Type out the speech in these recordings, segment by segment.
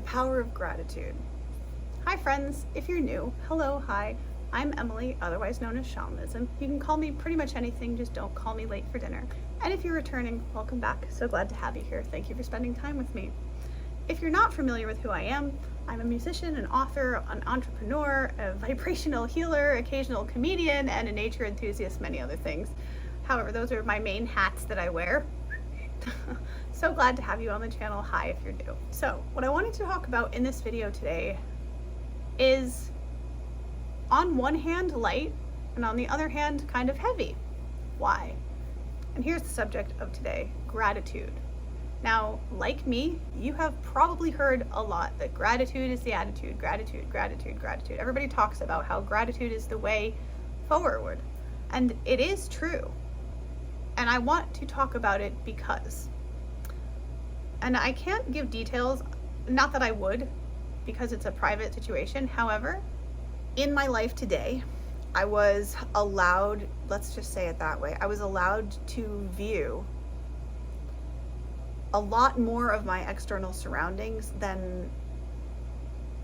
power of gratitude. Hi friends, if you're new, hello, hi. I'm Emily, otherwise known as Shamanism. You can call me pretty much anything, just don't call me late for dinner. And if you're returning, welcome back. So glad to have you here. Thank you for spending time with me. If you're not familiar with who I am, I'm a musician, an author, an entrepreneur, a vibrational healer, occasional comedian, and a nature enthusiast, many other things. However, those are my main hats that I wear. So glad to have you on the channel. Hi if you're new. So what I wanted to talk about in this video today is, on one hand, light, and on the other hand, kind of heavy. Why? And here's the subject of today: gratitude. Now, like me, you have probably heard a lot that gratitude is the attitude, gratitude, gratitude, gratitude. Everybody talks about how gratitude is the way forward. And it is true. And I want to talk about it because, and I can't give details, not that I would, because it's a private situation. However, in my life today, I was allowed, let's just say it that way, I was allowed to view a lot more of my external surroundings than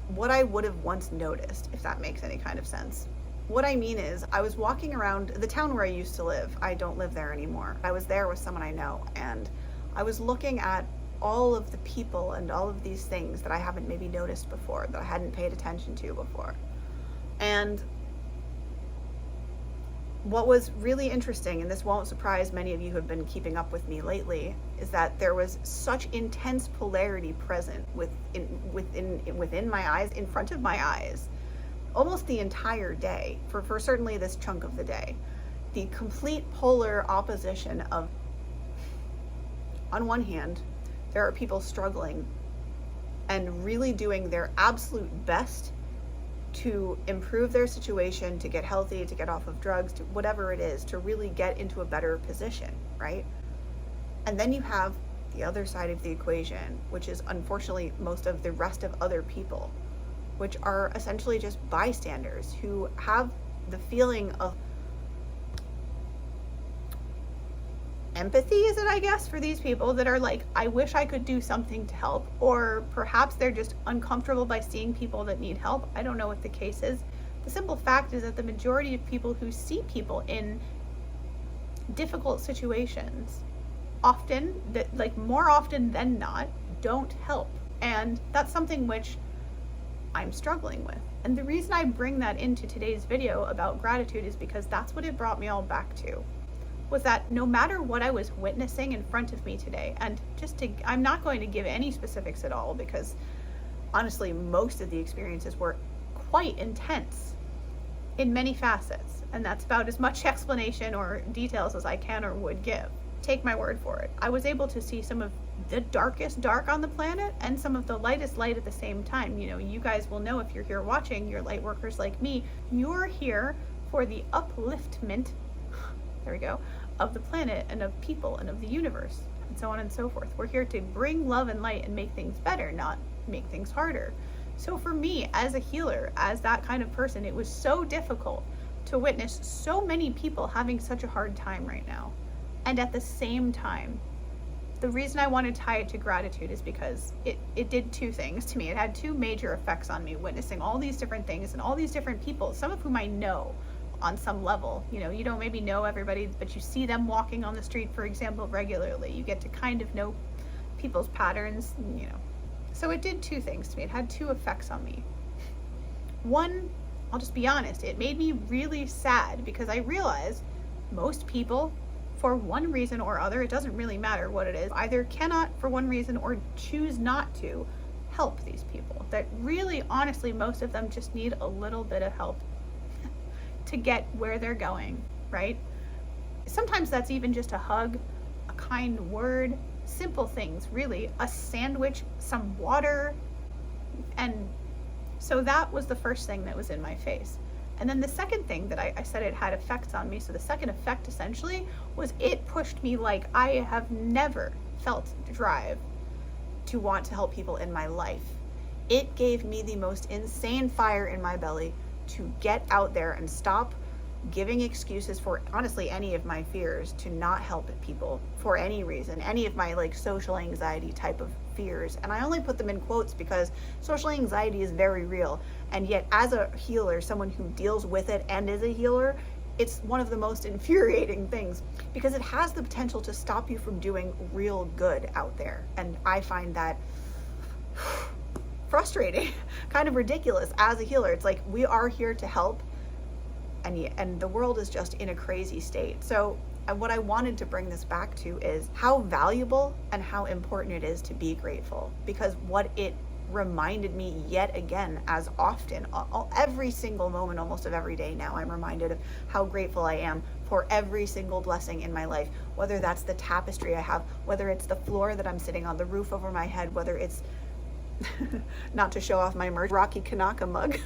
what I would have once noticed, if that makes any kind of sense. What I mean is, I was walking around the town where I used to live. I don't live there anymore. I was there with someone I know, and I was looking at all of the people and all of these things that I haven't maybe noticed before, that I hadn't paid attention to before. And what was really interesting, and this won't surprise many of you who have been keeping up with me lately, is that there was such intense polarity present within my eyes, in front of my eyes, almost the entire day, for certainly this chunk of the day. The complete polar opposition of, on one hand, there are people struggling and really doing their absolute best to improve their situation, to get healthy, to get off of drugs, to whatever it is, to really get into a better position, right? And then you have the other side of the equation, which is unfortunately most of the rest of other people, which are essentially just bystanders who have the feeling of empathy, is it, I guess, for these people that are like, I wish I could do something to help, or perhaps they're just uncomfortable by seeing people that need help. I don't know what the case is. The simple fact is that the majority of people who see people in difficult situations often, more often than not, don't help. And that's something which I'm struggling with. And the reason I bring that into today's video about gratitude is because that's what it brought me all back to. Was that no matter what I was witnessing in front of me today, and I'm not going to give any specifics at all, because honestly, most of the experiences were quite intense in many facets, and that's about as much explanation or details as I can or would give. Take my word for it. I was able to see some of the darkest dark on the planet and some of the lightest light at the same time. You know, you guys will know, if you're here watching, you're light workers like me, you're here for the upliftment, there we go, of the planet and of people and of the universe, and so on and so forth. We're here to bring love and light and make things better, not make things harder. So for me, as a healer, as that kind of person, it was so difficult to witness so many people having such a hard time right now. And at the same time, the reason I want to tie it to gratitude is because it did two things to me. It had two major effects on me, witnessing all these different things and all these different people, some of whom I know on some level. You know, you don't maybe know everybody, but you see them walking on the street, for example, regularly. You get to kind of know people's patterns, you know. So it did two things to me. It had two effects on me. One, I'll just be honest, it made me really sad, because I realized most people, for one reason or other, it doesn't really matter what it is, either cannot, for one reason, or choose not to help these people. That really, honestly, most of them just need a little bit of help to get where they're going, right? Sometimes that's even just a hug, a kind word, simple things, really, a sandwich, some water. And so that was the first thing that was in my face. And then the second thing that I said it had effects on me, so the second effect essentially was it pushed me like I have never felt drive to want to help people in my life. It gave me the most insane fire in my belly to get out there and stop giving excuses for honestly any of my fears to not help people for any reason, any of my like social anxiety type of fears. And I only put them in quotes because social anxiety is very real. And yet, as a healer, someone who deals with it and is a healer, it's one of the most infuriating things because it has the potential to stop you from doing real good out there. And I find that frustrating, kind of ridiculous as a healer. It's like we are here to help, and the world is just in a crazy state. So what I wanted to bring this back to is how valuable and how important it is to be grateful, because what it reminded me yet again, as often, every single moment, almost of every day now, I'm reminded of how grateful I am for every single blessing in my life, whether that's the tapestry I have, whether it's the floor that I'm sitting on, the roof over my head, whether it's not to show off my merch, Rocky Kanaka mug.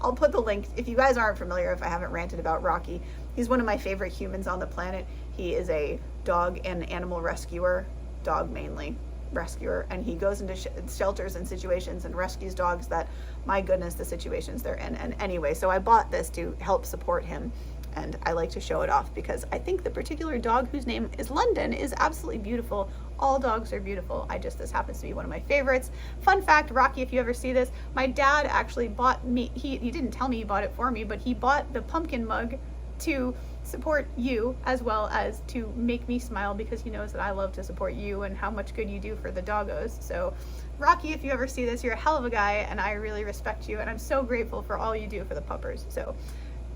I'll put the link. If you guys aren't familiar, if I haven't ranted about Rocky, he's one of my favorite humans on the planet. He is a dog and animal rescuer, dog mainly rescuer, and he goes into shelters and situations and rescues dogs that, my goodness, the situations they're in. And anyway, so I bought this to help support him, and I like to show it off because I think the particular dog, whose name is London, is absolutely beautiful. All dogs are beautiful. This happens to be one of my favorites. Fun fact, Rocky, if you ever see this, my dad actually bought me, he didn't tell me he bought it for me, but he bought the pumpkin mug to support you as well as to make me smile, because he knows that I love to support you and how much good you do for the doggos. So Rocky, if you ever see this, you're a hell of a guy and I really respect you, and I'm so grateful for all you do for the puppers. So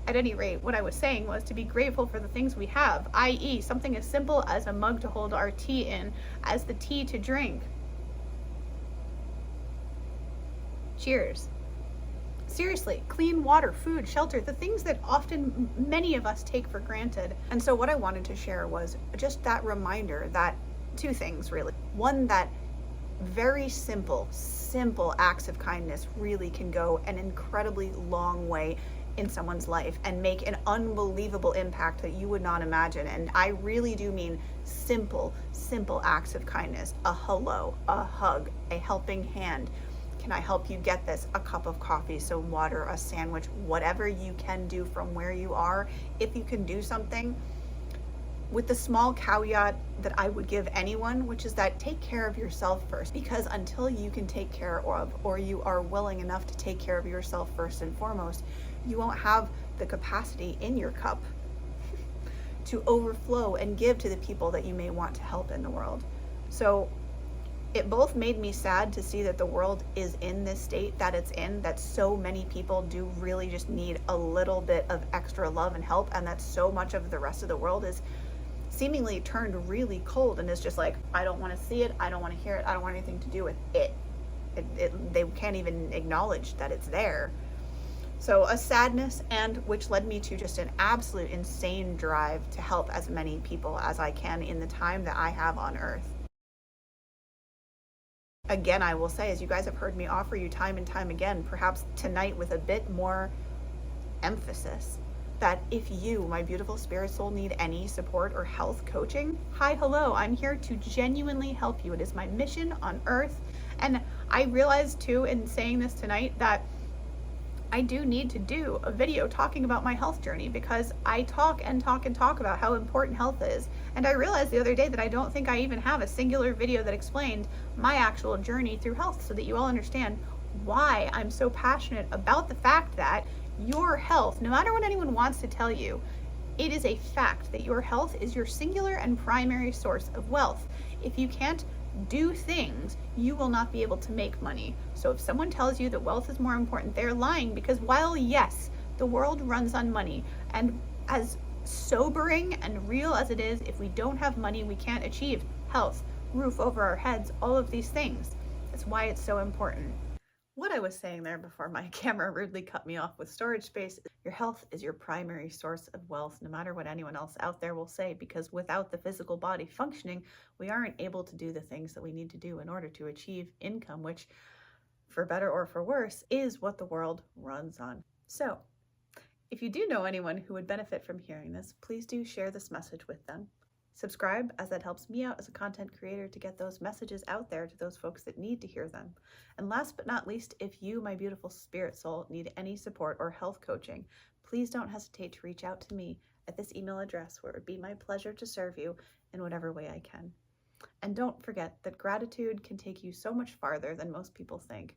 at any rate, what I was saying was to be grateful for the things we have, i.e. something as simple as a mug to hold our tea in, as the tea to drink. Cheers. Seriously, clean water, food, shelter, the things that often many of us take for granted. And so what I wanted to share was just that reminder that two things really. One, that very simple acts of kindness really can go an incredibly long way in someone's life and make an unbelievable impact that you would not imagine. And I really do mean simple acts of kindness. A hello, a hug, a helping hand. Can I help you get this? A cup of coffee, some water, a sandwich, whatever you can do from where you are. If you can do something, with the small caveat that I would give anyone, which is that take care of yourself first, because until you can take care of, or you are willing enough to take care of yourself first and foremost, you won't have the capacity in your cup to overflow and give to the people that you may want to help in the world. So it both made me sad to see that the world is in this state that it's in, that so many people do really just need a little bit of extra love and help, and that so much of the rest of the world is seemingly turned really cold and is just like, I don't want to see it, I don't want to hear it, I don't want anything to do with it. They can't even acknowledge that it's there. So a sadness, and which led me to just an absolute insane drive to help as many people as I can in the time that I have on earth. Again, I will say, as you guys have heard me offer you time and time again, perhaps tonight with a bit more emphasis, that if you, my beautiful spirit soul, need any support or health coaching, hi, hello, I'm here to genuinely help you. It is my mission on earth. And I realized too, in saying this tonight, that I do need to do a video talking about my health journey, because I talk about how important health is. And I realized the other day that I don't think I even have a singular video that explained my actual journey through health, so that you all understand why I'm so passionate about the fact that your health, no matter what anyone wants to tell you, it is a fact that your health is your singular and primary source of wealth. If you can't do things, you will not be able to make money. So if someone tells you that wealth is more important, they're lying, because while yes, the world runs on money, and as sobering and real as it is, if we don't have money, we can't achieve health, roof over our heads, all of these things. That's why it's so important. What I was saying there before my camera rudely cut me off with storage space, your health is your primary source of wealth, no matter what anyone else out there will say, because without the physical body functioning, we aren't able to do the things that we need to do in order to achieve income, which, for better or for worse, is what the world runs on. So, if you do know anyone who would benefit from hearing this, please do share this message with them. Subscribe, as that helps me out as a content creator to get those messages out there to those folks that need to hear them. And last but not least, if you, my beautiful spirit soul, need any support or health coaching, please don't hesitate to reach out to me at this email address, where it would be my pleasure to serve you in whatever way I can. And don't forget that gratitude can take you so much farther than most people think.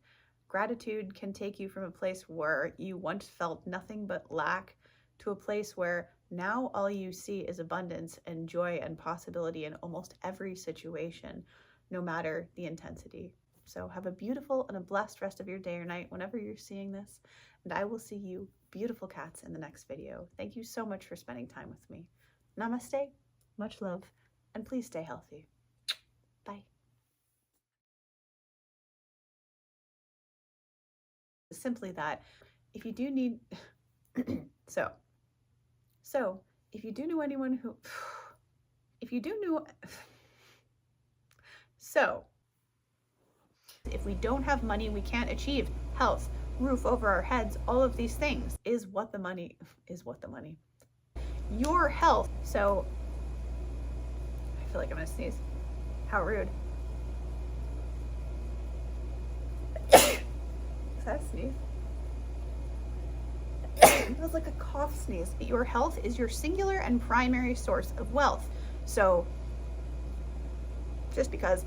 Gratitude can take you from a place where you once felt nothing but lack to a place where now all you see is abundance and joy and possibility in almost every situation, no matter the intensity. So have a beautiful and a blessed rest of your day or night whenever you're seeing this, and I will see you beautiful cats in the next video. Thank you so much for spending time with me. Namaste, much love, and please stay healthy. Bye. Simply that, if you do need, so if you do know anyone who, if you do know, so if we don't have money, we can't achieve health, roof over our heads, all of these things is what the money, your health. So I feel like I'm gonna sneeze. How rude. Is that a sneeze? It was like a cough sneeze. Your health is your singular and primary source of wealth. So just because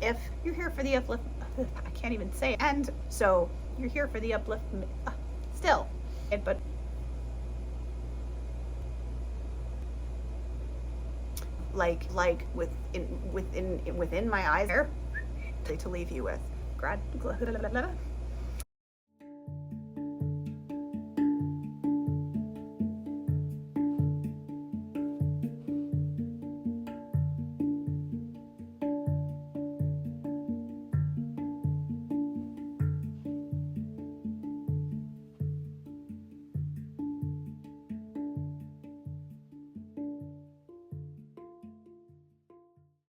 if you're here for the uplift, I can't even say it. And so you're here for the uplift still, but like within my eyes there to leave you with